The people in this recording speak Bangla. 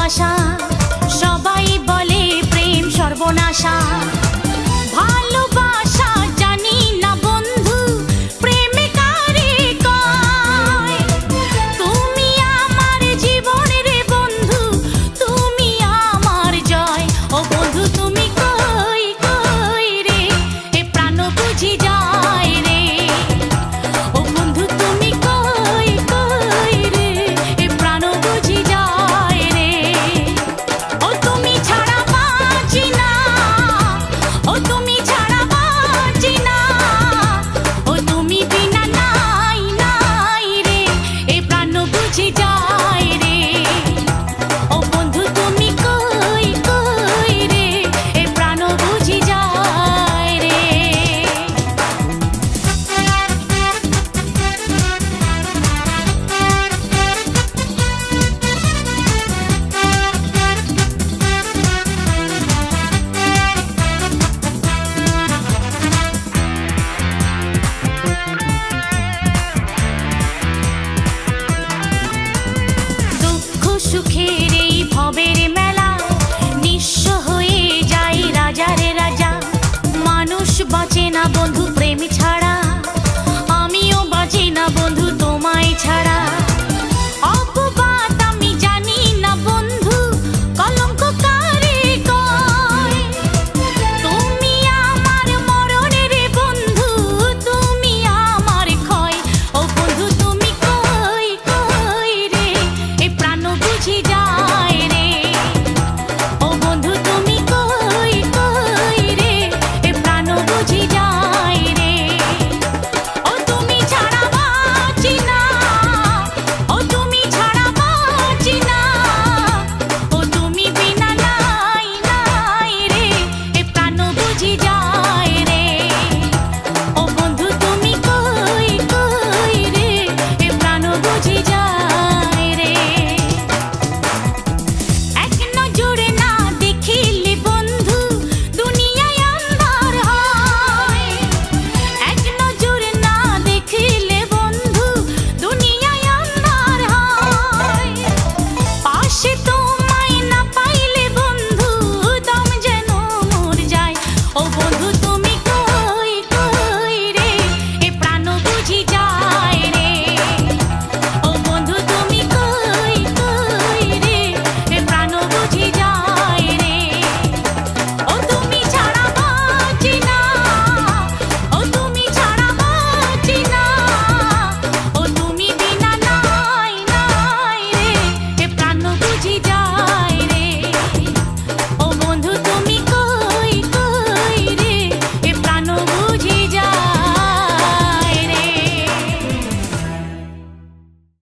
ভালোবাসা, সবাই বলে প্রেম সর্বনাশা। ভালোবাসা জানি না বন্ধু, প্রেমে কারে কয়। তুমি আমার জীবন রে বন্ধু, তুমি আমার জয়। ও বন্ধু তুমি কই কই রে, এ প্রাণ বুঝি যায় রে। ও বন্ধু তুমি কই কই রে, এ প্রাণ বুঝি যায় রে। ও তুমি ছাড়া বাঁচি না, ও তুমি ছাড়া বাঁচি না, ও তুমি বিনা নাই নাই রে, এ প্রাণ বুঝি যায় রে। ও বন্ধু তুমি কই কই রে, এ প্রাণ বুঝি যায় রে। দুঃখ সুখের এই ভবের মেলা, নিঃস্ব হয়ে যায় রাজারে রাজা। মানুষ বাঁচে না বন্ধু প্রেম ছাড়া, আমিও বাঁচি না বন্ধু তোমায় ছাড়া। অপবাদ আমি জানি না বন্ধু, কলঙ্ক কারে কয়। তুমি আমার মরণ রে বন্ধু, তুমি আমার ক্ষয়। ও বন্ধু তুমি কই কই রে, এ প্রাণ বুঝি যায় রে। ও বন্ধু তুমি কই কই রে, এ প্রাণ বুঝি যায় রে। ও তুমি ছাড়া বাঁচি না, ও তুমি ছাড়া বাঁচি না, ও তুমি বিনা নাই নাই রে, এ প্রাণ বুঝি যায় রে। ও বন্ধু তুমি কই কই রে, এ প্রাণ বুঝি যায় রে। এক নজরে না দেখিলে বন্ধু, দুনিয়ায় আন্ধার হয়। এক নজরে না দেখিলে বন্ধু, দুনিয়ায় আন্ধার হয়। পাশে তোমায় না পাইলে বন্ধু, দম যেন মর যায়। ও